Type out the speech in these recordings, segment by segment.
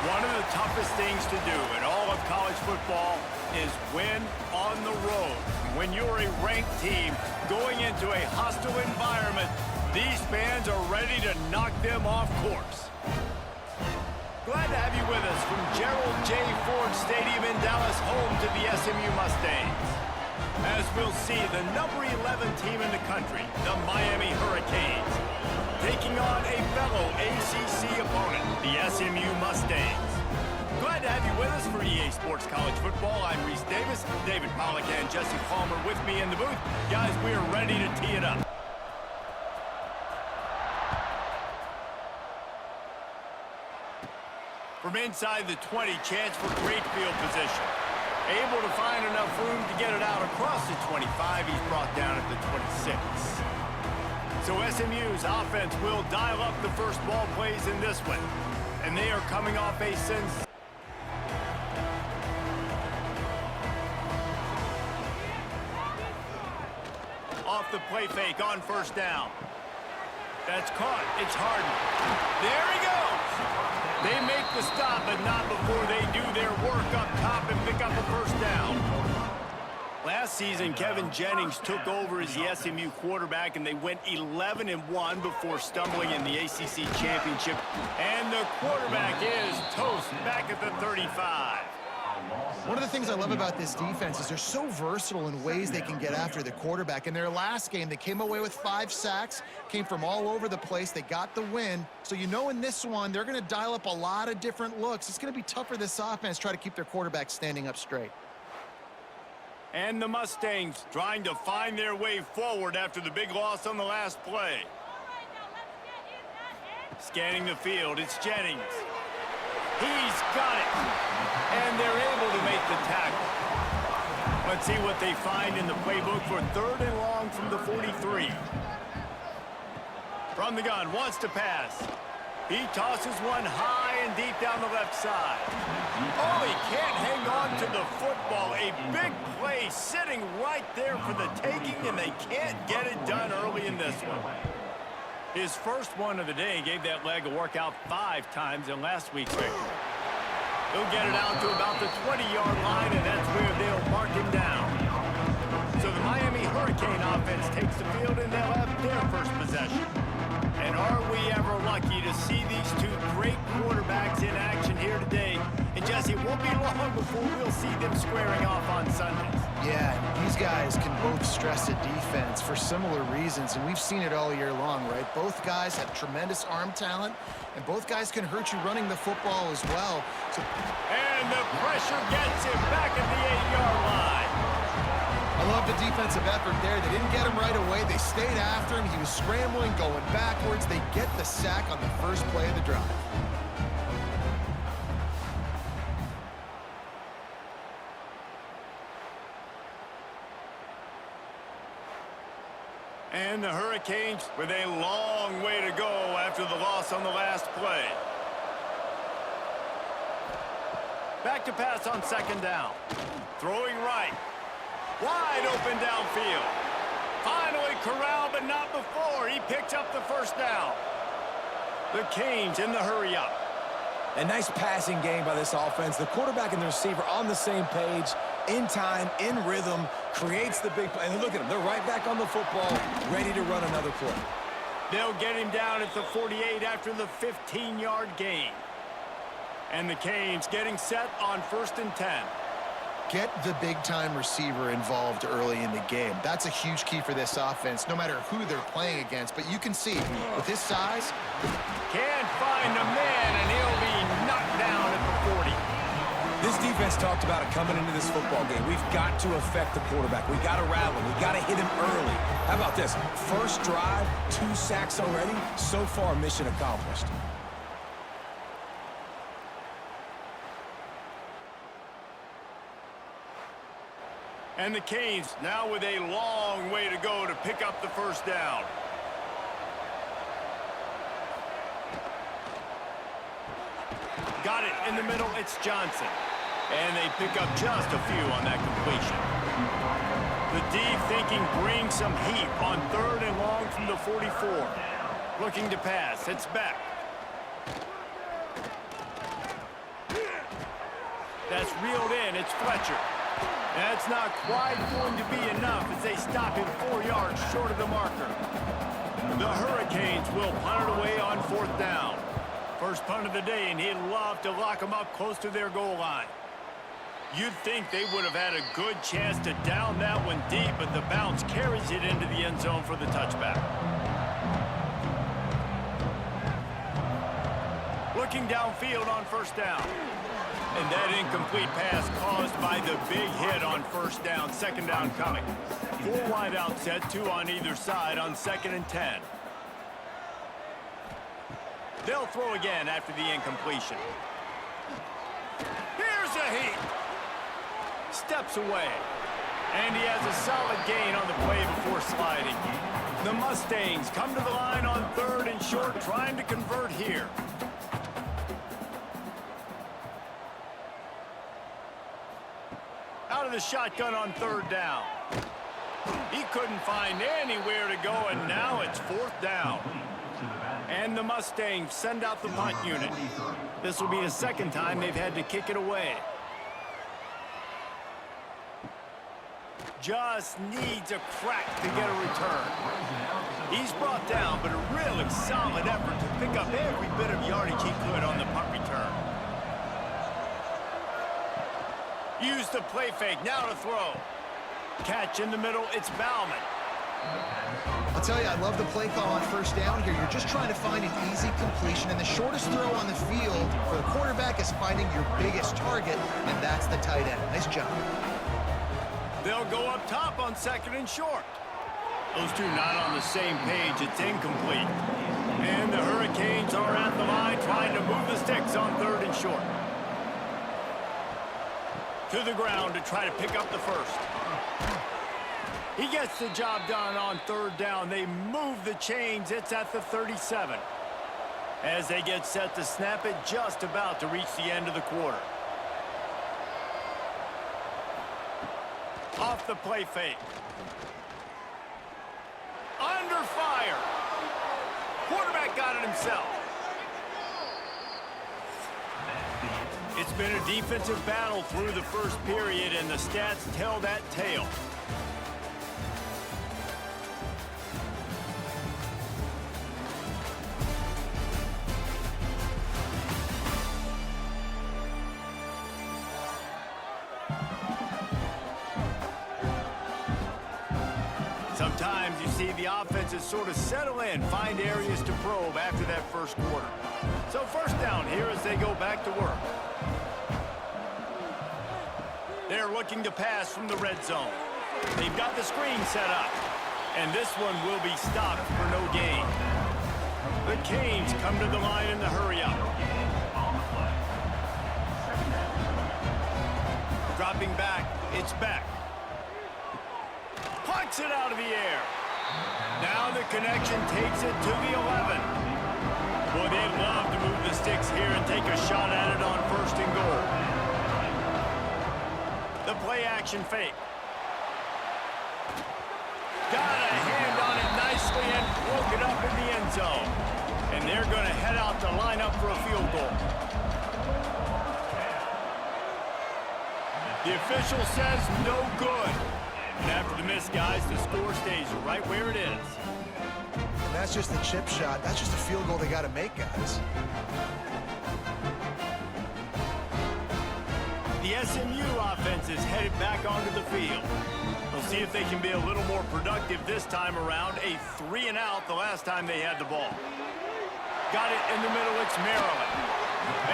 One of the toughest things to do in all of college football is win on the road. When you're a ranked team going into a hostile environment, these fans are ready to knock them off course. Glad to have you with us from Gerald J. Ford Stadium in Dallas, home to the SMU Mustangs. As we'll see, the number 11 team in the country, the Miami Hurricanes, taking on a fellow ACC opponent, the SMU Mustangs. Glad to have you with us for EA Sports College Football. I'm Reese Davis, David Pollack and Jesse Palmer with me in the booth. Guys, we are ready to tee it up. From inside the 20, chance for great field position. Able to find enough room to get it out across the 25. He's brought down at the 26. So SMU's offense will dial up the first ball plays in this one. And they are coming off a sense. Off the play fake on first down. That's caught. It's Harden. There he goes. They make the stop, but not before they do their work up top and pick up a first down. Last season, Kevin Jennings took over as the SMU quarterback, and they went 11-1 before stumbling in the ACC Championship. And the quarterback is toast back at the 35. One of the things I love about this defense is they're so versatile in ways they can get after the quarterback. In their last game, they came away with 5 sacks, came from all over the place. They got the win. So you know in this one, they're going to dial up a lot of different looks. It's going to be tough for this offense to try to keep their quarterback standing up straight. And the Mustangs trying to find their way forward after the big loss on the last play. Scanning the field, it's Jennings. He's got it. And they're able to make the tackle. Let's see what they find in the playbook for 3rd and long from the 43. From the gun, wants to pass. He tosses one high and deep down the left side. Oh, he can't hang on to the football. A big play sitting right there for the taking, and they can't get it done early in this one. His first one of the day gave that leg a workout 5 times in last week's victory. He'll get it out to about the 20-yard line, and that's where they'll mark him down. So the Miami Hurricane offense takes the field, and they'll have their first possession. And are we ever lucky to see these two great quarterbacks in action here today? And Jesse, it won't be long before we'll see them squaring off on Sundays. Yeah, these guys can both stress a defense for similar reasons, and we've seen it all year long, right? Both guys have tremendous arm talent, and both guys can hurt you running the football as well. And the pressure gets him back at the 8-yard line. I love the defensive effort there. They didn't get him right away. They stayed after him. He was scrambling, going backwards. They get the sack on the first play of the drive. And the Hurricanes with a long way to go after the loss on the last play. Back to pass on 2nd down. Throwing right. Wide open downfield. Finally corralled, but not before. He picked up the first down. The Canes in the hurry up. A nice passing game by this offense. The quarterback and the receiver on the same page, in time, in rhythm, creates the big play. And look at them. They're right back on the football, ready to run another play. They'll get him down at the 48 after the 15-yard gain. And the Canes getting set on 1st and 10. Get the big-time receiver involved early in the game. That's a huge key for this offense, no matter who they're playing against. But you can see, with his size... Can't find a man, and he'll be knocked down at the 40. This defense talked about it coming into this football game. We've got to affect the quarterback. We've got to rattle him. We've got to hit him early. How about this? First drive, 2 sacks already. So far, mission accomplished. And the Canes now with a long way to go to pick up the first down. Got it in the middle, it's Johnson. And they pick up just a few on that completion. The deep thinking brings some heat on 3rd and long from the 44. Looking to pass, it's back. That's reeled in. It's Fletcher. That's not quite going to be enough as they stop him 4 yards short of the marker. The Hurricanes will punt it away on 4th down. First punt of the day, and he'd love to lock them up close to their goal line. You'd think they would have had a good chance to down that one deep, but the bounce carries it into the end zone for the touchback. Looking downfield on 1st down. And that incomplete pass caused by the big hit on 1st down. 2nd down coming. 4 wide out set, 2 on either side on 2nd and 10. They'll throw again after the incompletion. Here's a heat. Steps away. And he has a solid gain on the play before sliding. The Mustangs come to the line on 3rd and short, trying to convert here. Out of the shotgun on 3rd down. He couldn't find anywhere to go, and now it's 4th down. And the Mustangs send out the punt unit. This will be the 2nd time they've had to kick it away. Just needs a crack to get a return. He's brought down, but a really solid effort to pick up every bit of yardage he could on the punt return. Use the play fake, now to throw. Catch in the middle, it's Bauman. I'll tell you, I love the play call on 1st down here. You're just trying to find an easy completion, and the shortest throw on the field for the quarterback is finding your biggest target, and that's the tight end. Nice job. They'll go up top on 2nd and short. Those two not on the same page. It's incomplete. And the Hurricanes are at the line trying to move the sticks on 3rd and short. To the ground to try to pick up the first. He gets the job done on 3rd down. They move the chains. It's at the 37. As they get set to snap it, just about to reach the end of the quarter. Off the play fake. Under fire. Quarterback got it himself. It's been a defensive battle through the first period, and the stats tell that tale. Sometimes you see the offenses sort of settle in, find areas to probe after that first quarter. So 1st down here as they go back to work. They're looking to pass from the red zone. They've got the screen set up. And this one will be stopped for no gain. The Canes come to the line in the hurry-up. Dropping back, it's back. Punts it out of the air. Now the connection takes it to the 11. Boy, they'd love to move the sticks here and take a shot at it on 1st and goal. The play action fake. Got a hand on it nicely and broke it up in the end zone. And they're going to head out to line up for a field goal. The official says no good. And after the miss, guys, the score stays right where it is. And that's just the chip shot. That's just a field goal they got to make, guys. The SMU offense is headed back onto the field. We'll see if they can be a little more productive this time around. A 3-and-out the last time they had the ball. Got it in the middle, it's Maryland.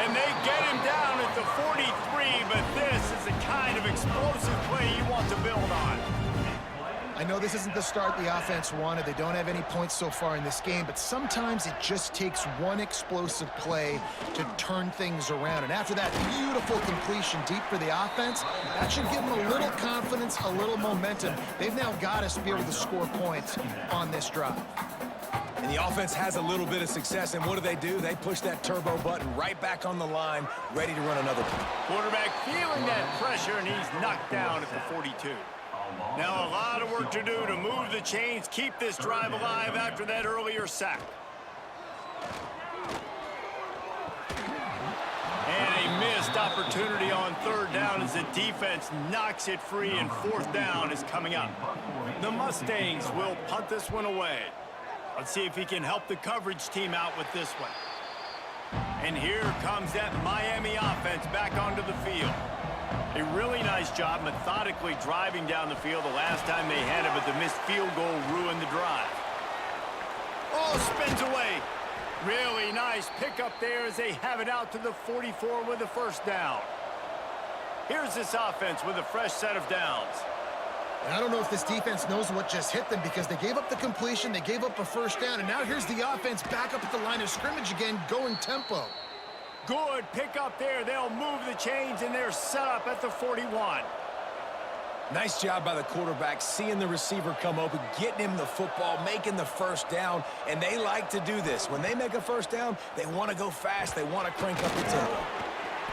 And they get him down at the 43, but this is the kind of explosive play you want to build on. I know this isn't the start the offense wanted. They don't have any points so far in this game, but sometimes it just takes one explosive play to turn things around. And after that beautiful completion deep for the offense, that should give them a little confidence, a little momentum. They've now got us to be able to score points on this drive. And the offense has a little bit of success, and what do? They push that turbo button right back on the line, ready to run another play. Quarterback feeling that pressure, and he's knocked down at the 42. Now a lot of work to do to move the chains, keep this drive alive after that earlier sack. And a missed opportunity on 3rd as the defense knocks it free and fourth down is coming up. The Mustangs will punt this one away. Let's see if he can help the coverage team out with this one. And here comes that Miami offense back onto the field. A really nice job methodically driving down the field the last time they had it, but the missed field goal ruined the drive. Oh, spins away. Really nice pickup there as they have it out to the 44 with a first down. Here's this offense with a fresh set of downs. And I don't know if this defense knows what just hit them because they gave up the completion, they gave up a first down, and now here's the offense back up at the line of scrimmage again, going tempo. Good pickup there. They'll move the chains, and they're set up at the 41. Nice job by the quarterback, seeing the receiver come open, getting him the football, making the first down, and they like to do this. When they make a first down, they want to go fast. They want to crank up the tempo.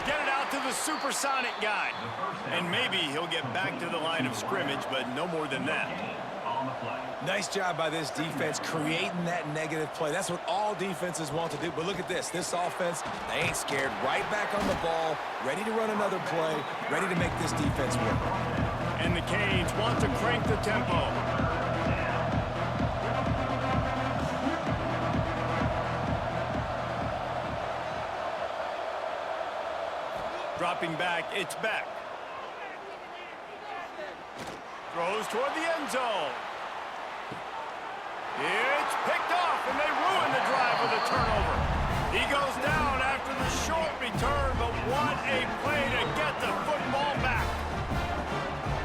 Get it out to the supersonic guy. And maybe he'll get back to the line of scrimmage, but no more than that. Nice job by this defense creating that negative play. That's what all defenses want to do. But look at this. This offense, they ain't scared. Right back on the ball, ready to run another play, ready to make this defense work. And the Canes want to crank the tempo. Dropping back, it's back. Throws toward the end zone. It's picked off, and they ruin the drive with a turnover. He goes down after the short return, but what a play to get the football back.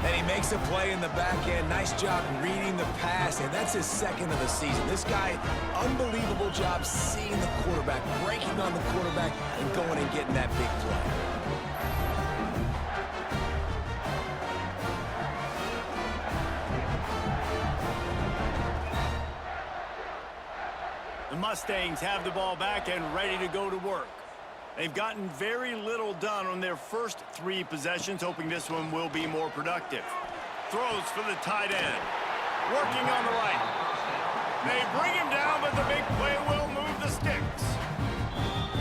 And he makes a play in the back end. Nice job reading the pass, and that's his second of the season. This guy, unbelievable job seeing the quarterback, breaking on the quarterback, and going and getting that big play. The Mustangs have the ball back and ready to go to work. They've gotten very little done on their first three possessions, hoping this one will be more productive. Throws for the tight end. Working on the right. They bring him down, but the big play will move the sticks.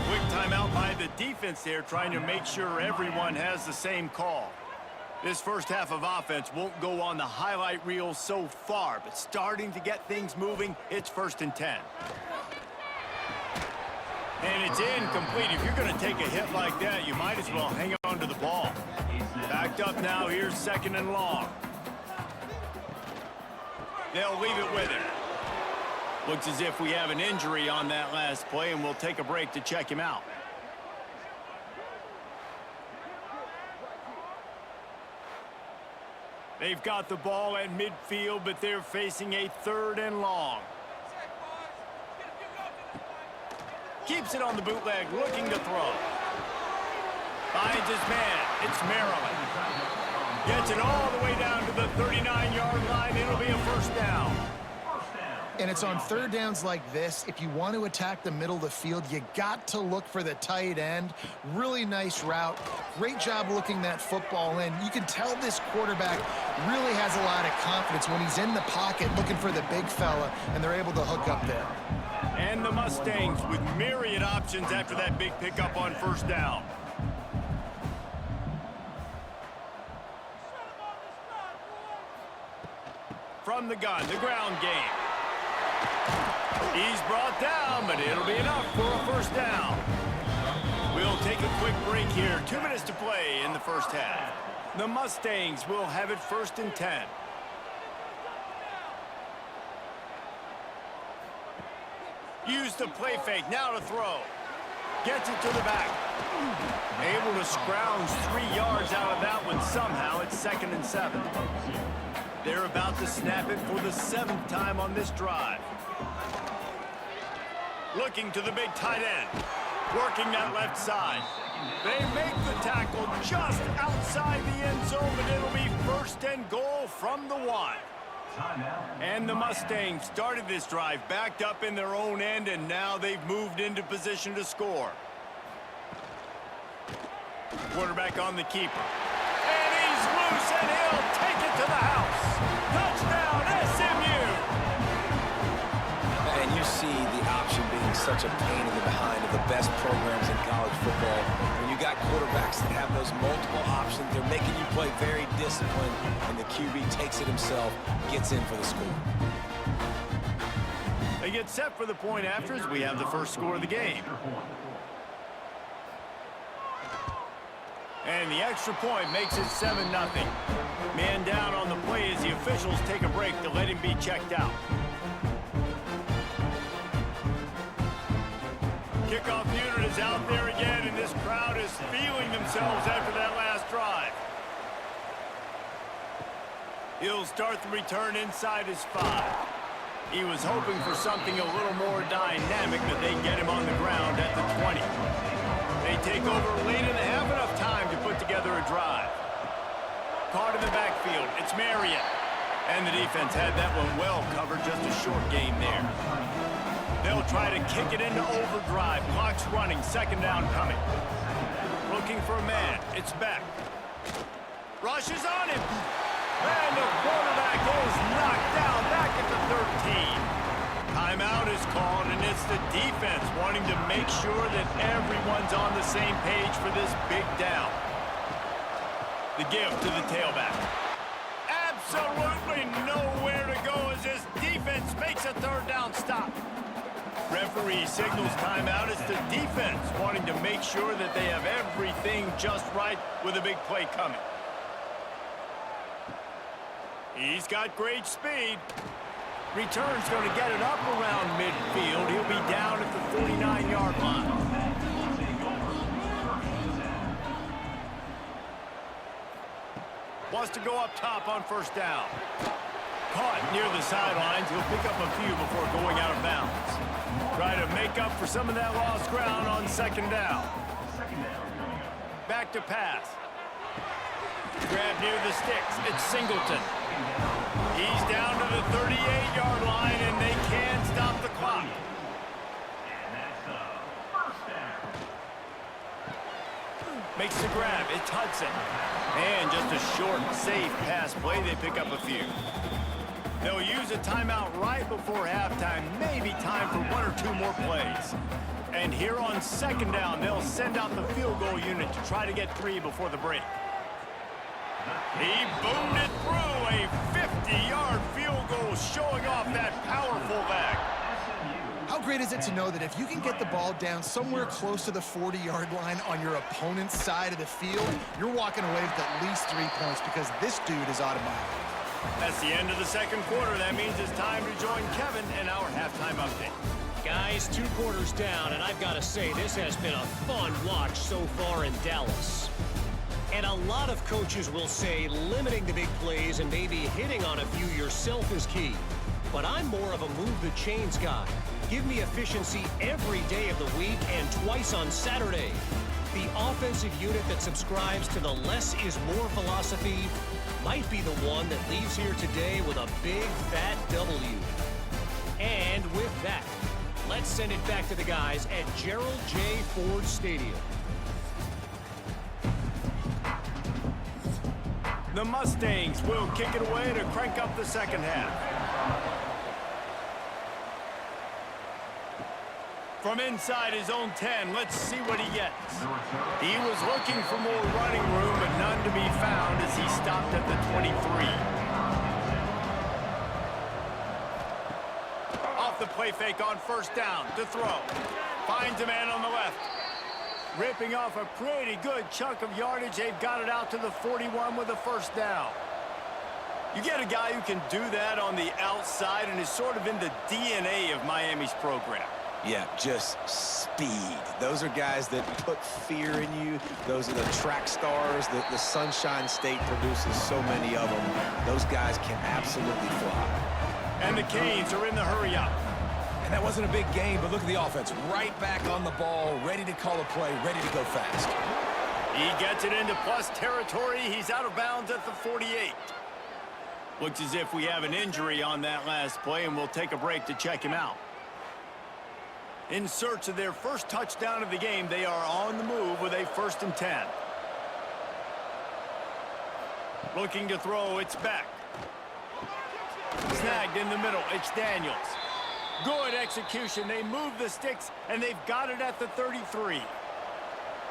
Quick timeout by the defense there, trying to make sure everyone has the same call. This first half of offense won't go on the highlight reel so far, but starting to get things moving, it's 1st and 10. And it's incomplete. If you're going to take a hit like that, you might as well hang on to the ball. Backed up now. Here's 2nd and long. They'll leave it with him. Looks as if we have an injury on that last play, and we'll take a break to check him out. They've got the ball at midfield, but they're facing a 3rd and long. Keeps it on the bootleg, looking to throw. Finds his man. It's Maryland. Gets it all the way down to the 39-yard line. It'll be a first down. And it's on 3rd downs like this. If you want to attack the middle of the field, you got to look for the tight end. Really nice route. Great job looking that football in. You can tell this quarterback really has a lot of confidence when he's in the pocket looking for the big fella, and they're able to hook up there. And the Mustangs with myriad options after that big pickup on 1st down. From the gun, the ground game. He's brought down, but it'll be enough for a first down. We'll take a quick break here. 2 minutes to play in the first half. The Mustangs will have it 1st and 10. Use the play fake, now to throw. Gets it to the back. Able to scrounge 3 yards out of that one somehow. It's 2nd and 7. They're about to snap it for the 7th time on this drive. Looking to the big tight end. Working that left side. They make the tackle just outside the end zone, but it'll be 1st and goal from the 1. And the Mustangs started this drive backed up in their own end, and now they've moved into position to score. Quarterback on the keeper. And he's loose, and he'll take it to the house. Touchdown, SMU! And you see the option being such a pain in the behind of the best programs in college football. When you got quarterbacks that have those multiple options, they're making you play very disciplined, and the QB takes it himself, gets in for the score. They get set for the point after as we have the first score of the game. And the extra point makes it 7-0. Man down on the play as the officials take a break to let him be checked out. Kickoff unit is out there again, and this crowd is feeling themselves after that last drive. He'll start the return inside his 5. He was hoping for something a little more dynamic, but they get him on the ground at the 20. They take over late in the half, enough time to put together a drive. Caught in the backfield, it's Marion. And the defense had that one well covered, just a short game there. They'll try to kick it into overdrive. Clock's running, second down coming. Looking for a man, it's Beck. Rushes on him. And the quarterback is knocked down back at the 13. Timeout is called, and it's the defense wanting to make sure that everyone's on the same page for this big down. The give to the tailback. Absolutely nowhere to go as this defense makes a third down stop. Referee signals timeout. It's the defense wanting to make sure that they have everything just right with a big play coming. He's got great speed. Return's going to get it up around midfield. He'll be down at the 49-yard line. Wants to go up top on first down. Caught near the sidelines. He'll pick up a few before going out of bounds. Try to make up for some of that lost ground on second down. Back to pass. Grab near the sticks. It's Singleton. He's down to the 38-yard line, and they can't stop the clock. Makes the grab. It's Hudson. And just a short, safe pass play. They pick up a few. They'll use a timeout right before halftime. Maybe time for one or two more plays. And here on second down, they'll send out the field goal unit to try to get 3 before the break. He boomed it through, a 50-yard field goal showing off that powerful leg. How great is it to know that if you can get the ball down somewhere close to the 40-yard line on your opponent's side of the field, you're walking away with at least 3 points because this dude is automatic. That's the end of the second quarter. That means it's time to join Kevin in our halftime update. Guys, 2 quarters down, and I've got to say, this has been a fun watch so far in Dallas. And a lot of coaches will say limiting the big plays and maybe hitting on a few yourself is key. But I'm more of a move the chains guy. Give me efficiency every day of the week and twice on Saturday. The offensive unit that subscribes to the less is more philosophy might be the one that leaves here today with a big fat W. And with that, let's send it back to the guys at Gerald J. Ford Stadium. The Mustangs will kick it away to crank up the second half. From inside his own 10, let's see what he gets. He was looking for more running room, but none to be found as he stopped at the 23. Off the play fake on first down to throw. Finds a man on the left. Ripping off a pretty good chunk of yardage. They've got it out to the 41 with a first down. You get a guy who can do that on the outside and is sort of in the DNA of Miami's program. Yeah, just speed. Those are guys that put fear in you. Those are the track stars that the Sunshine State produces so many of them. Those guys can absolutely fly. And the Canes are in the hurry-up. And that wasn't a big game, but look at the offense. Right back on the ball, ready to call a play, ready to go fast. He gets it into plus territory. He's out of bounds at the 48. Looks as if we have an injury on that last play, and we'll take a break to check him out. In search of their first touchdown of the game, they are on the move with a 1st and 10. Looking to throw, it's Beck. Snagged in the middle, it's Daniels. Good execution. They move the sticks, and they've got it at the 33.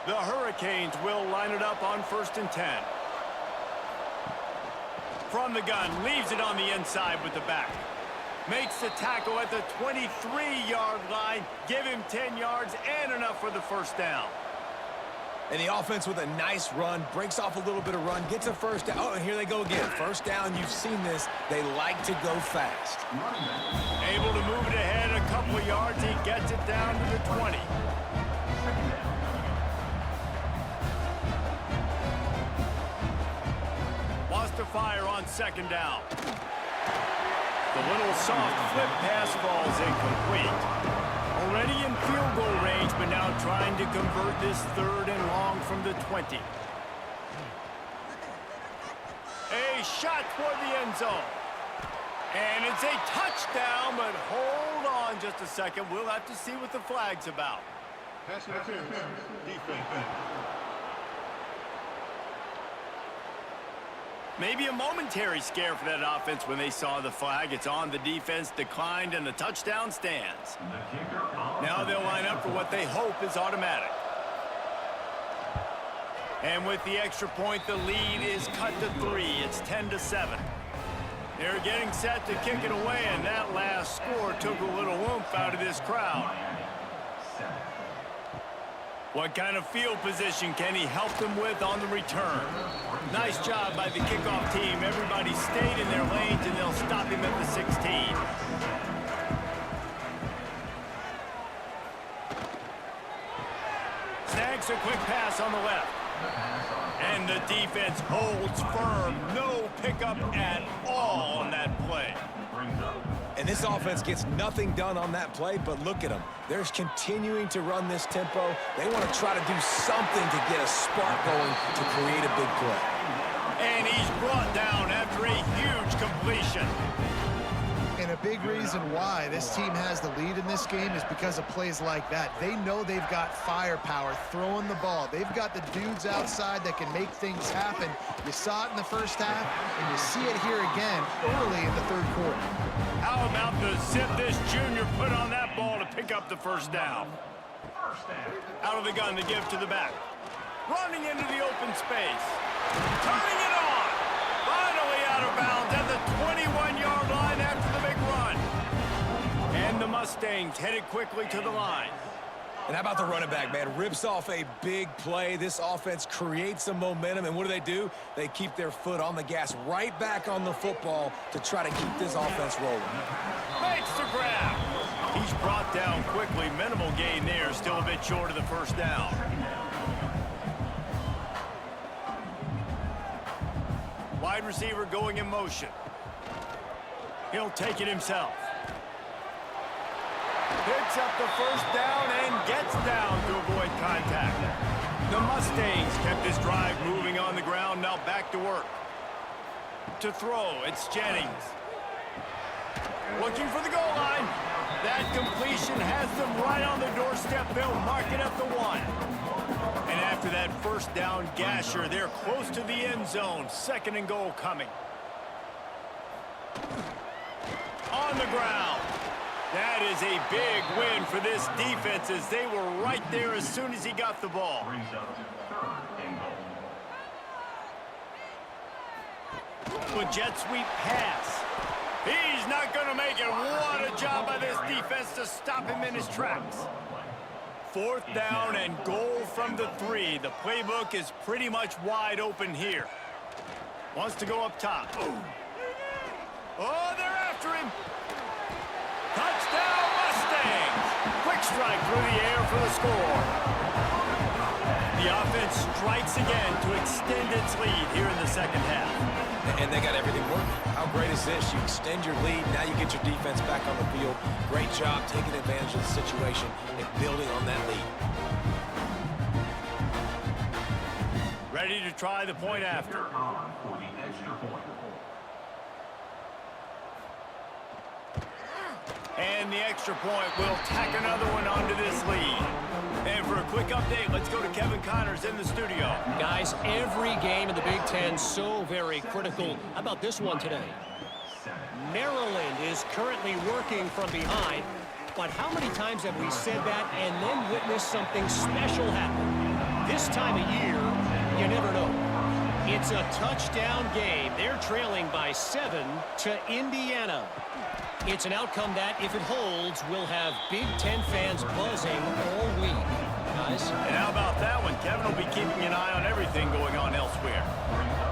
The Hurricanes will line it up on 1st and 10. From the gun, leaves it on the inside with the back. Makes the tackle at the 23-yard line. Give him 10 yards and enough for the first down. And the offense with a nice run, breaks off a little bit of run, gets a first down. Oh, and here they go again. First down, you've seen this. They like to go fast. Able to move it ahead a couple of yards. He gets it down to the 20. Wants to fire on 2nd down. The little soft flip pass falls incomplete. Already in field goal range, but now trying to convert this 3rd and long from the 20. A shot toward the end zone. And it's a touchdown, but hold on just a second. We'll have to see what the flag's about. Pass interference. Defense. Maybe a momentary scare for that offense when they saw the flag. It's on, the defense declined, and the touchdown stands. Now they'll line up for what they hope is automatic. And with the extra point, the lead is cut to 3. It's 10-7. They're getting set to kick it away, and that last score took a little oomph out of this crowd. What kind of field position can he help them with on the return? Nice job by the kickoff team. Everybody stayed in their lanes, and they'll stop him at the 16. Snags a quick pass on the left. And the defense holds firm. No pickup at all on that play. And this offense gets nothing done on that play, but look at them. They're continuing to run this tempo. They want to try to do something to get a spark going to create a big play. And he's brought down after a huge completion. And a big reason why this team has the lead in this game is because of plays like that. They know they've got firepower throwing the ball. They've got the dudes outside that can make things happen. You saw it in the first half, and you see it here again early in the 3rd quarter. How about the zip this junior put on that ball to pick up the first down? Out of the gun to give to the back. Running into the open space. Turning it on. Finally out of bounds at the 21-yard line after the big run. And the Mustangs headed quickly to the line. And how about the running back, man? Rips off a big play. This offense creates some momentum, and what do? They keep their foot on the gas right back on the football to try to keep this offense rolling. Makes the grab. He's brought down quickly. Minimal gain there. Still a bit short of the first down. Wide receiver going in motion. He'll take it himself. Picks up the first down and gets down to avoid contact. The Mustangs kept this drive moving on the ground. Now back to work. To throw, it's Jennings. Looking for the goal line. That completion has them right on the doorstep. They'll mark it at the 1. And after that first down gasher, they're close to the end zone. 2nd and goal coming. On the ground. That is a big win for this defense as they were right there as soon as he got the ball. With jet sweep pass. He's not going to make it. What a job by this defense to stop him in his tracks. 4th down and goal from the 3. The playbook is pretty much wide open here. Wants to go up top. Oh, they're after him. Touchdown, Mustangs! Quick strike through the air for the score. The offense strikes again to extend its lead here in the 2nd half. And they got everything working. How great is this? You extend your lead, now you get your defense back on the field. Great job taking advantage of the situation and building on that lead. Ready to try the point after. And the extra point will tack another one onto this lead. And for a quick update, let's go to Kevin Connors in the studio. Guys, every game in the Big Ten so very critical. How about this one today? Maryland is currently working from behind. but how many times have we said that and then witnessed something special happen? This time of year, you never know. It's a touchdown game. They're trailing by 7 to Indiana. It's an outcome that, if it holds, will have Big Ten fans buzzing all week. Guys? And how about that one? Kevin will be keeping an eye on everything going on elsewhere.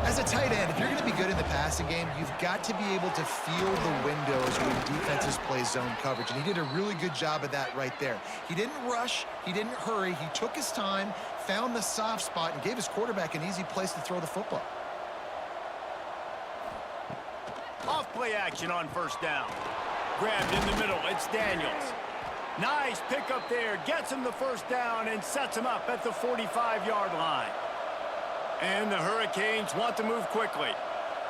As a tight end, if you're going to be good in the passing game, you've got to be able to feel the windows when defenses play zone coverage. And he did a really good job of that right there. He didn't rush. He didn't hurry. He took his time, found the soft spot, and gave his quarterback an easy place to throw the football. Off play action on first down. Grabbed in the middle. It's Daniels. Nice pickup there. Gets him the first down and sets him up at the 45-yard line. And the Hurricanes want to move quickly.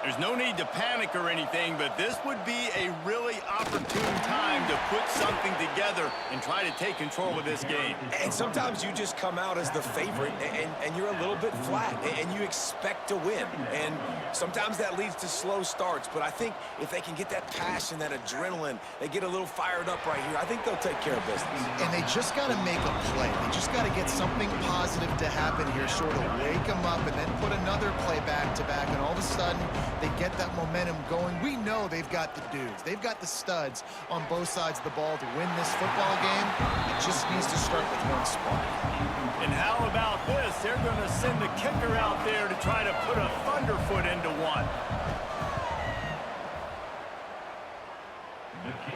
There's no need to panic or anything, but this would be a really opportune time to put something together and try to take control of this game. And sometimes you just come out as the favorite, and you're a little bit flat, and you expect to win. And sometimes that leads to slow starts. But I think if they can get that passion, that adrenaline, they get a little fired up right here, I think they'll take care of business. And they just got to make a play. They just got to get something positive to happen here, sort of wake them up, and then put another play back-to-back, and all of a sudden, they get that momentum going. We know they've got the dudes. They've got the studs on both sides of the ball to win this football game. It just needs to start with one spark. And how about this? They're going to send the kicker out there to try to put a thunderfoot into one.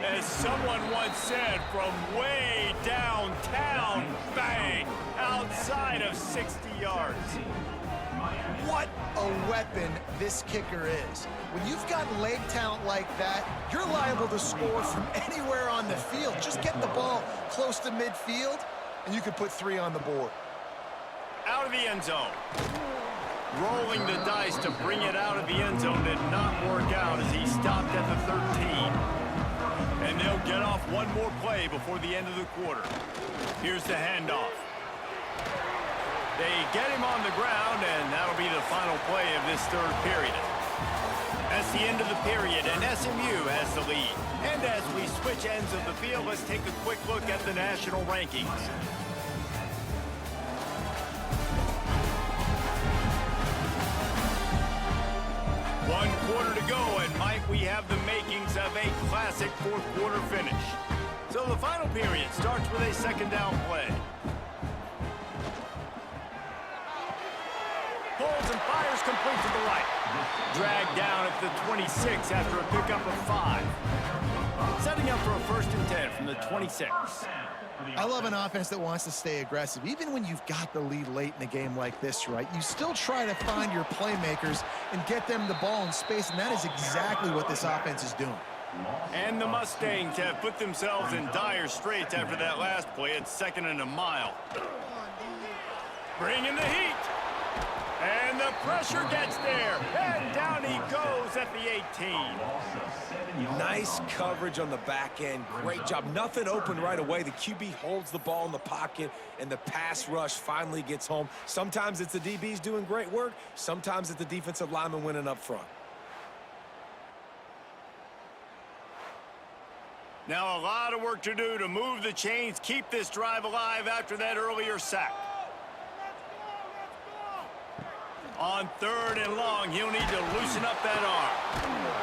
As someone once said, from way downtown, bang, outside of 60 yards. What a weapon this kicker is. When you've got leg talent like that, you're liable to score from anywhere on the field. Just get the ball close to midfield, and you could put 3 on the board. Out of the end zone. Rolling the dice to bring it out of the end zone did not work out as he stopped at the 13. And they'll get off one more play before the end of the quarter. Here's the handoff. They get him on the ground, and that'll be the final play of this third period. That's the end of the period, and SMU has the lead. And as we switch ends of the field, let's take a quick look at the national rankings. One quarter to go, and Mike, we have the makings of a classic fourth quarter finish. So the final period starts with a second down play. Holds and fires complete to the right. Dragged down at the 26 after a pickup of 5. Setting up for a 1st and 10 from the 26. I love an offense that wants to stay aggressive. Even when you've got the lead late in a game like this, right, you still try to find your playmakers and get them the ball in space, and that is exactly what this offense is doing. And the Mustangs have put themselves in dire straits after that last play at 2nd and a mile. Bringing the heat. And the pressure gets there. And down he goes at the 18. Nice coverage on the back end. Great job. Nothing open right away. The QB holds the ball in the pocket, and the pass rush finally gets home. Sometimes it's the DBs doing great work. Sometimes it's the defensive lineman winning up front. Now a lot of work to do to move the chains, keep this drive alive after that earlier sack. On 3rd and long, he'll need to loosen up that arm.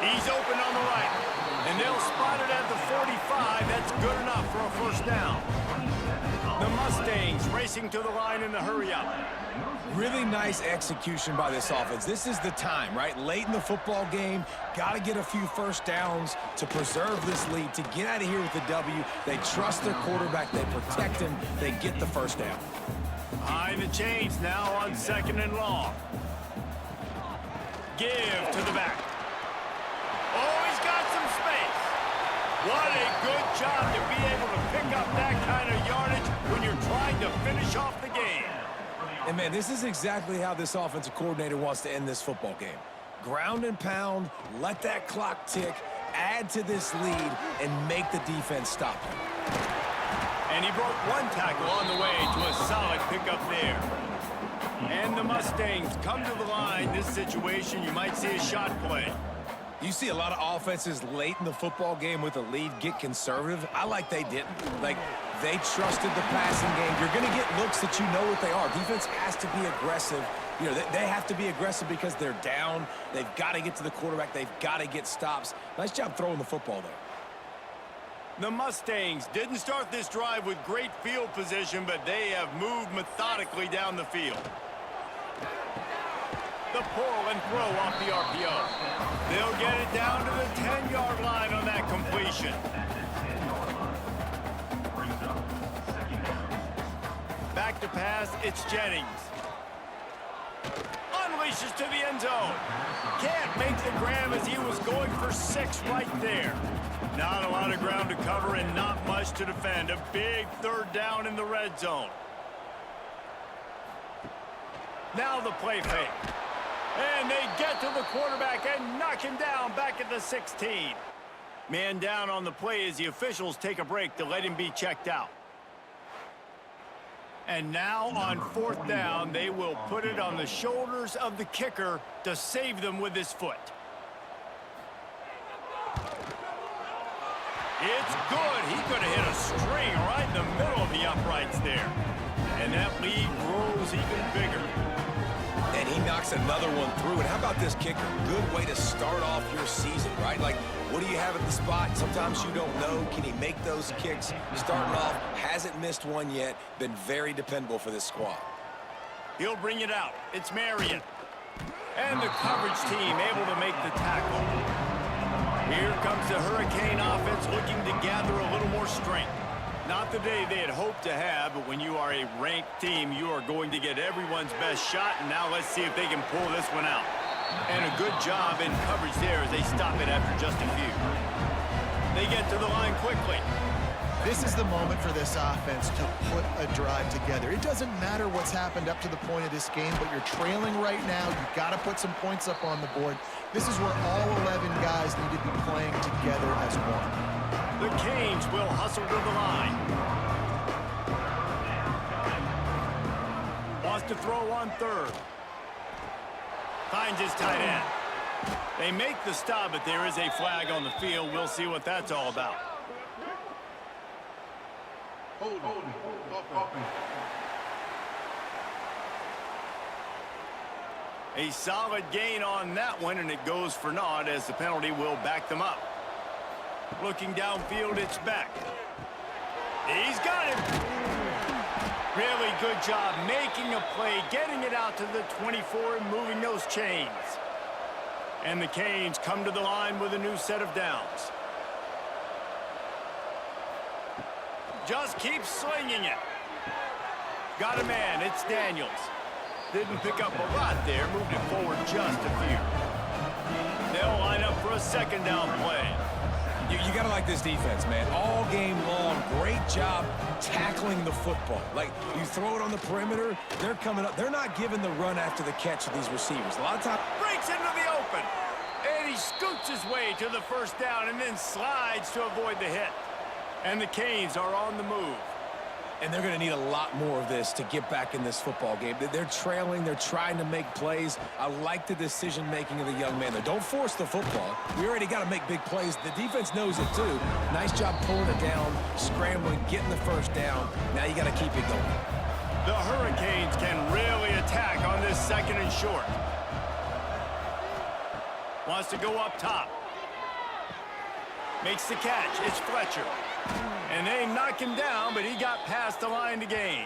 He's open on the right, and they'll spot it at the 45. That's good enough for a 1st down. The Mustangs racing to the line in the hurry-up. Really nice execution by this offense. This is the time, right? Late in the football game, got to get a few 1st downs to preserve this lead, to get out of here with the W. They trust their quarterback. They protect him. They get the 1st down. Behind the chains now on 2nd and long. Give to the back. Oh, he's got some space. What a good job to be able to pick up that kind of yardage when you're trying to finish off the game. And, man, this is exactly how this offensive coordinator wants to end this football game. Ground and pound, let that clock tick, add to this lead, and make the defense stop him. And he broke one tackle on the way to a solid pickup there. And the Mustangs come to the line. This situation, you might see a shot play. You see a lot of offenses late in the football game with a lead get conservative. I like they didn't. Like, they trusted the passing game. You're going to get looks that you know what they are. Defense has to be aggressive. You know, they have to be aggressive because they're down. They've got to get to the quarterback. They've got to get stops. Nice job throwing the football there. The Mustangs didn't start this drive with great field position, but they have moved methodically down the field. The pull and throw off the RPO. They'll get it down to the 10-yard line on that completion. Back to pass, it's Jennings. Unleashes to the end zone. Can't make the grab as he was going for 6 right there. Not a lot of ground to cover and not much to defend. A big third down in the red zone. Now the play fake. And they get to the quarterback and knock him down back at the 16. Man down on the play as the officials take a break to let him be checked out. And now on 4th down, they will put it on the shoulders of the kicker to save them with his foot. It's good. He could have hit a string right in the middle of the uprights there. And that lead grows even bigger. And he knocks another one through. And how about this kicker? Good way to start off your season, right? Like, what do you have at the spot? Sometimes you don't know. Can he make those kicks? Starting off, hasn't missed one yet. Been very dependable for this squad. He'll bring it out. It's Marion. And the coverage team able to make the tackle. Here comes the Hurricane offense looking to gather a little more strength. Not the day they had hoped to have, but when you are a ranked team, you are going to get everyone's best shot, and now let's see if they can pull this one out. And a good job in coverage there as they stop it after just a few. They get to the line quickly. This is the moment for this offense to put a drive together. It doesn't matter what's happened up to the point of this game, but you're trailing right now. You've got to put some points up on the board. This is where all 11 guys need to be playing together as one. The Canes will hustle to the line. Wants to throw on 3rd. Finds his tight end. They make the stop, but there is a flag on the field. We'll see what that's all about. A solid gain on that one, and it goes for naught as the penalty will back them up. Looking downfield, it's Beck. He's got it. Really good job making a play, getting it out to the 24 and moving those chains. And the Canes come to the line with a new set of downs. Just keep slinging it. Got a man, it's Daniels. Didn't pick up a lot there, moved it forward just a few. They'll line up for a 2nd down play. You got to like this defense, man. All game long, great job tackling the football. Like, you throw it on the perimeter, they're coming up. They're not giving the run after the catch of these receivers. A lot of times. Breaks into the open. And he scoots his way to the 1st down and then slides to avoid the hit. And the Canes are on the move. And they're going to need a lot more of this to get back in this football game. They're trailing. They're trying to make plays. I like the decision-making of the young man there. Don't force the football. We already got to make big plays. The defense knows it, too. Nice job pulling it down, scrambling, getting the 1st down. Now you got to keep it going. The Hurricanes can really attack on this 2nd and short. Wants to go up top. Makes the catch. It's Fletcher. And they knock him down, but he got past the line to gain.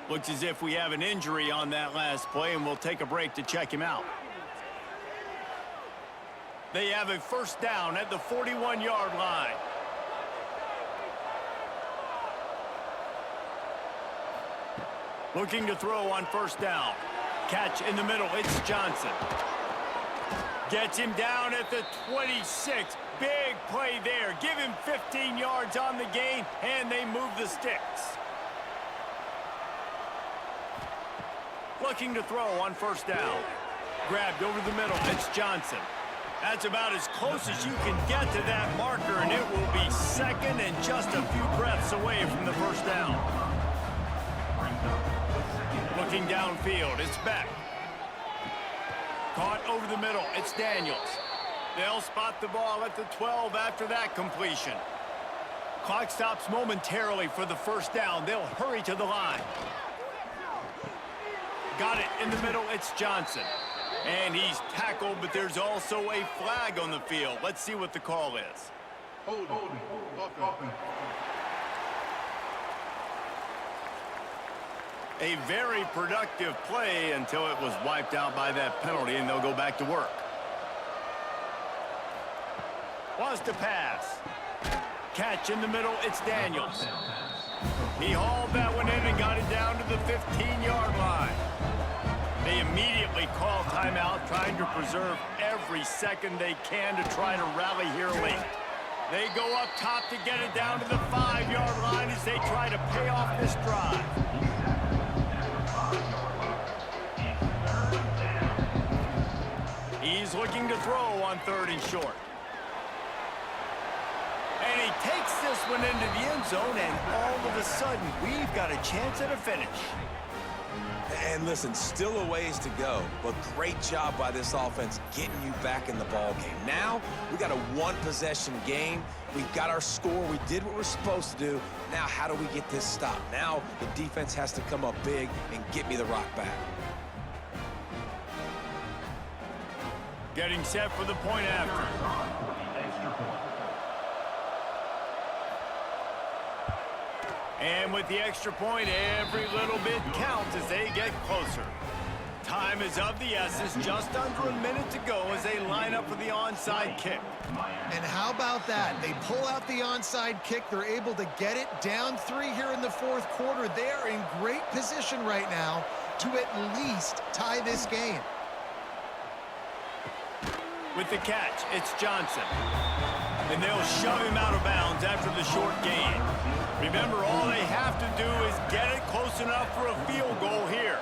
Looks as if we have an injury on that last play, and we'll take a break to check him out. They have a 1st down at the 41-yard line. Looking to throw on 1st down. Catch in the middle. It's Johnson. Gets him down at the 26. Big play there. Give him 15 yards on the gain, and they move the sticks. Looking to throw on 1st down. Grabbed over the middle. It's Johnson. That's about as close as you can get to that marker, and it will be 2nd and just a few breaths away from the 1st down. Looking downfield. It's Beck. Caught over the middle. It's Daniels. They'll spot the ball at the 12 after that completion. Clock stops momentarily for the first down. They'll hurry to the line. Got it in the middle. It's Johnson. And he's tackled, but there's also a flag on the field. Let's see what the call is. Hold. A very productive play until it was wiped out by that penalty, and they'll go back to work. Wants to pass. Catch in the middle, it's Daniels. He hauled that one in and got it down to the 15-yard line. They immediately call timeout, trying to preserve every second they can to try to rally here late. They go up top to get it down to the 5-yard line as they try to pay off this drive. He's looking to throw on 3rd and short. And he takes this one into the end zone, and all of a sudden, we've got a chance at a finish. And listen, still a ways to go, but great job by this offense getting you back in the ball game. Now, we got a one-possession game. We've got our score. We did what we're supposed to do. Now, how do we get this stopped? Now, the defense has to come up big and get me the rock back. Getting set for the point after. And with the extra point, every little bit counts as they get closer. Time is of the essence, just under a minute to go as they line up for the onside kick. And how about that? They pull out the onside kick. They're able to get it down 3 here in the 4th quarter. They're in great position right now to at least tie this game. With the catch, it's Johnson. And they'll shove him out of bounds after the short gain. Remember, all they have to do is get it close enough for a field goal here.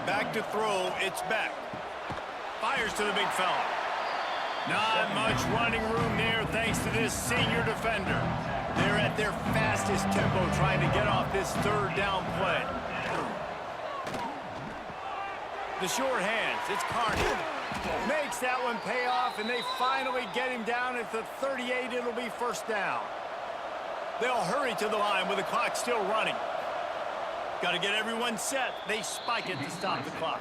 Back to throw, it's Beck. Fires to the big fella. Not much running room there thanks to this senior defender. They're at their fastest tempo trying to get off this 3rd down play. The short hands, it's Carney. Makes that one pay off, and they finally get him down at the 38. It'll be 1st down. They'll hurry to the line with the clock still running. Got to get everyone set. They spike it to stop the clock.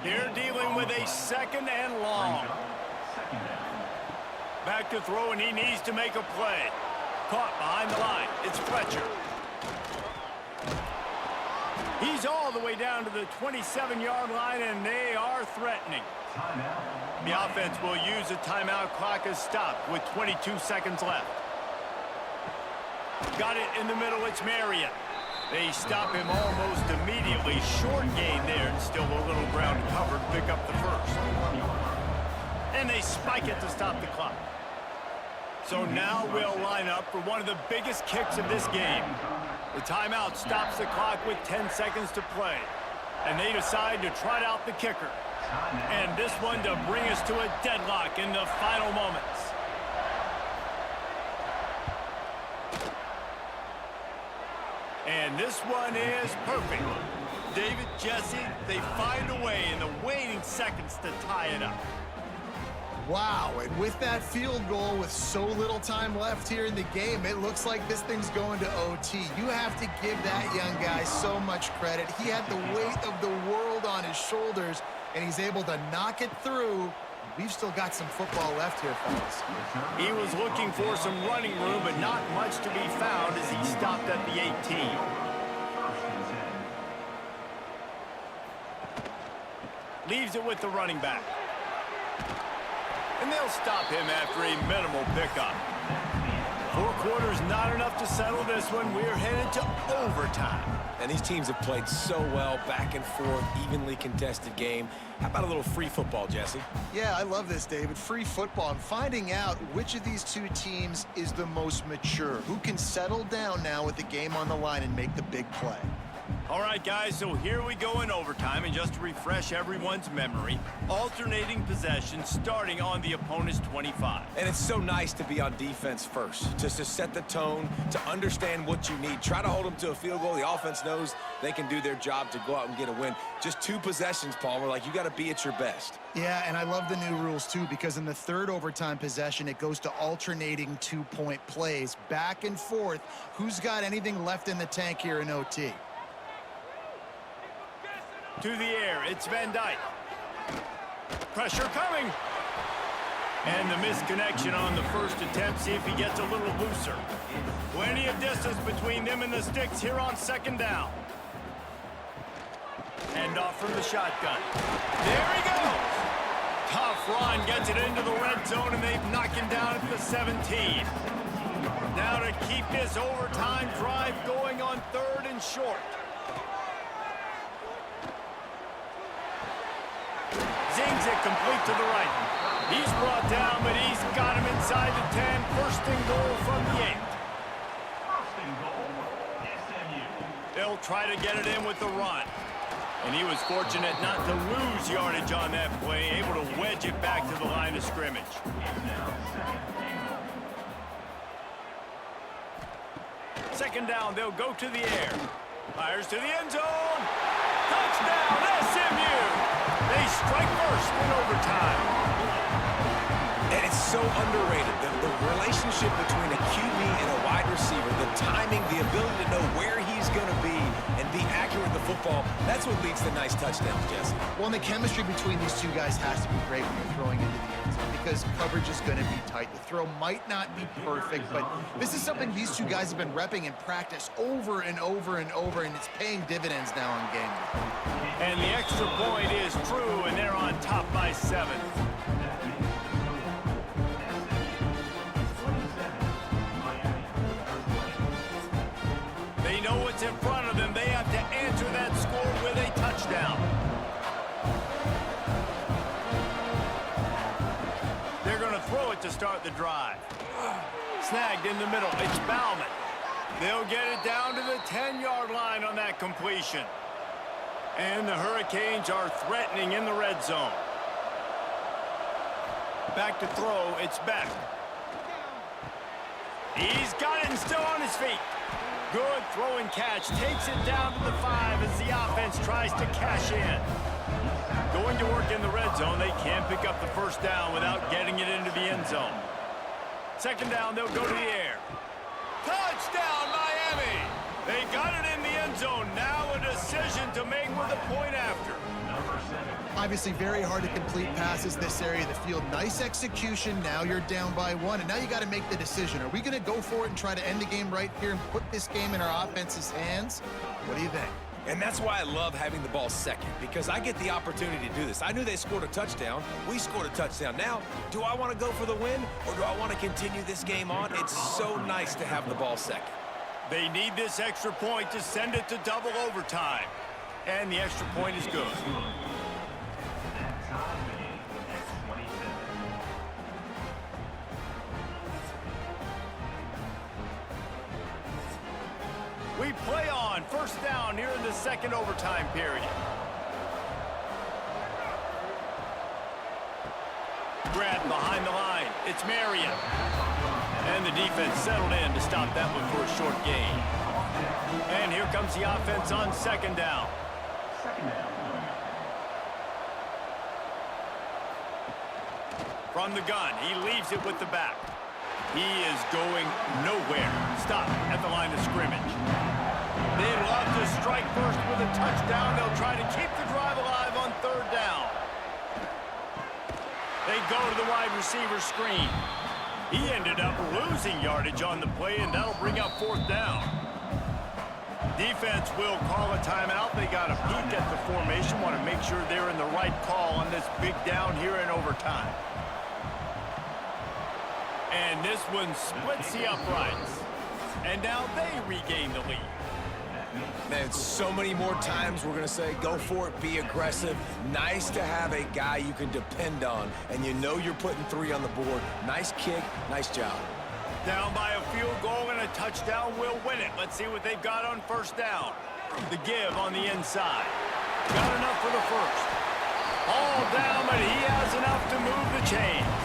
They're dealing with a 2nd and long. Back to throw, and he needs to make a play. Caught behind the line. It's Fletcher. He's all the way down to the 27-yard line, and they are threatening. The offense will use a timeout. Clock is stopped with 22 seconds left. Got it in the middle. It's Marion. They stop him almost immediately. Short gain there, and still a little ground covered. Pick up the 1st. And they spike it to stop the clock. So now we'll line up for one of the biggest kicks of this game. The timeout stops the clock with 10 seconds to play. And they decide to trot out the kicker. And this one to bring us to a deadlock in the final moments. And this one is perfect. David, Jesse, they find a way in the waning seconds to tie it up. Wow, and with that field goal with so little time left here in the game, it looks like this thing's going to OT. You have to give that young guy so much credit. He had the weight of the world on his shoulders, and he's able to knock it through. We've still got some football left here, fellas. He was looking for some running room, but not much to be found as he stopped at the 18. Leaves it with the running back. And they'll stop him after a minimal pickup. 4 quarters not enough to settle this one. We're headed to overtime. And these teams have played so well, back and forth, evenly contested game. How about a little free football, Jesse? Yeah, I love this, David. Free football. I'm finding out which of these 2 teams is the most mature. Who can settle down now with the game on the line and make the big play. All right, guys, so here we go in overtime, and just to refresh everyone's memory, alternating possession starting on the opponent's 25. And it's so nice to be on defense first, just to set the tone, to understand what you need. Try to hold them to a field goal. The offense knows they can do their job to go out and get a win. Just 2 possessions, Palmer, like you got to be at your best. Yeah, and I love the new rules, too, because in the third overtime possession, it goes to alternating 2-point plays, back and forth. Who's got anything left in the tank here in OT? To the air, it's Van Dyke. Pressure coming. And the misconnection on the first attempt. See if he gets a little looser. Plenty of distance between them and the sticks here on second down. Hand off from the shotgun. There he goes. Tough run, gets it into the red zone, and they knock him down at the 17. Now to keep this overtime drive going on 3rd and short. Zings it complete to the right. He's brought down, but he's got him inside the 10. First and goal from the 8. First and goal, SMU. They'll try to get it in with the run. And he was fortunate not to lose yardage on that play, able to wedge it back to the line of scrimmage. Second down, they'll go to the air. Fires to the end zone. Touchdown, SMU! They strike first in overtime. And it's so underrated. The relationship between a QB and a wide receiver, the timing, the ability to know where he's going to be and be accurate with the football, that's what leads to nice touchdowns, Jesse. Well, and the chemistry between these two guys has to be great when you're throwing into the end zone because coverage is going to be tight. The throw might not be perfect, but this is something these two guys have been repping in practice over and over and over, and it's paying dividends now on game day. And the extra point is true, and they're on top by 7. They know what's in front of them. They have to answer that score with a touchdown. They're going to throw it to start the drive. Snagged in the middle. It's Bauman. They'll get it down to the 10-yard line on that completion. And the Hurricanes are threatening in the red zone. Back to throw. It's Beck. He's got it and still on his feet. Good throw and catch. Takes it down to the 5 as the offense tries to cash in. Going to work in the red zone. They can pick up the first down without getting it into the end zone. Second down, they'll go to the air. Touchdown, Miami! They got it in the end zone. Now a decision to make with a point after. Obviously very hard to complete passes this area of the field. Nice execution. Now you're down by 1, and now you got to make the decision. Are we going to go for it and try to end the game right here and put this game in our offense's hands? What do you think? And that's why I love having the ball second, because I get the opportunity to do this. I knew they scored a touchdown. We scored a touchdown. Now, do I want to go for the win, or do I want to continue this game on? It's so nice to have the ball second. They need this extra point to send it to double overtime. And the extra point is good. We play on. First down here in the second overtime period. Grab behind the line. It's Marion. And the defense settled in to stop that one for a short gain. And here comes the offense on second down. From the gun, he leaves it with the back. He is going nowhere. Stop at the line of scrimmage. They'd love to strike first with a touchdown. They'll try to keep the drive alive on third down. They go to the wide receiver screen. He ended up losing yardage on the play, and that'll bring up fourth down. Defense will call a timeout. They got a peek at the formation. Want to make sure they're in the right call on this big down here in overtime. And this one splits the uprights. And now they regain the lead. Man, so many more times we're going to say, go for it, be aggressive. Nice to have a guy you can depend on, and you know you're putting 3 on the board. Nice kick, nice job. Down by a field goal and a touchdown will win it. Let's see what they've got on first down. The give on the inside. Got enough for the first. All down, but he has enough to move the chains.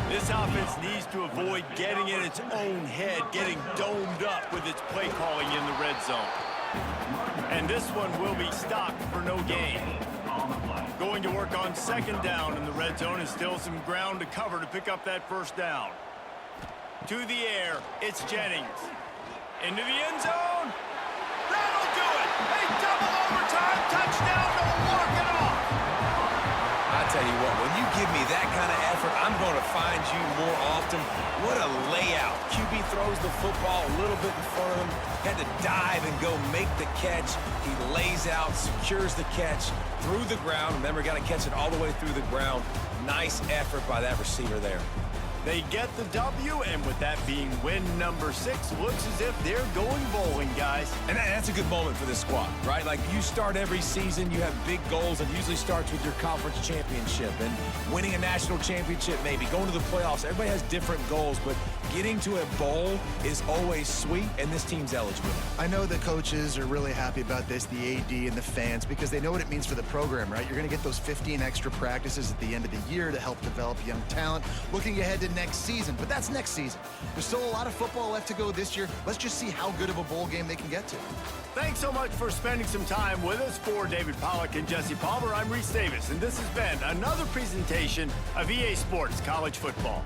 This offense needs to avoid getting in its own head, getting domed up with its play calling in the red zone. And this one will be stopped for no gain. Going to work on second down in the red zone, and still some ground to cover to pick up that first down. To the air, it's Jennings. Into the end zone. That'll do it. A double overtime touchdown to walk it off. I tell you what, when you give me that kind of effort, I'm going to find you more often. What a layout. QB throws the football a little bit in front of him, had to dive and go make the catch. He lays out, secures the catch through the ground. Remember, got to catch it all the way through the ground. Nice effort by that receiver there. They get the W, and with that being win number 6, looks as if they're going bowling, guys. And that's a good moment for this squad, right? Like, you start every season, you have big goals. It usually starts with your conference championship and winning a national championship, maybe going to the playoffs. Everybody has different goals, but getting to a bowl is always sweet, and this team's eligible. I know the coaches are really happy about this, the AD and the fans, because they know what it means for the program, right? You're going to get those 15 extra practices at the end of the year to help develop young talent. Looking ahead to next season, but that's next season. There's still a lot of football left to go this year. Let's just see how good of a bowl game they can get to. Thanks so much for spending some time with us. For David Pollack and Jesse Palmer, I'm Reese Davis, and this has been another presentation of EA Sports College Football.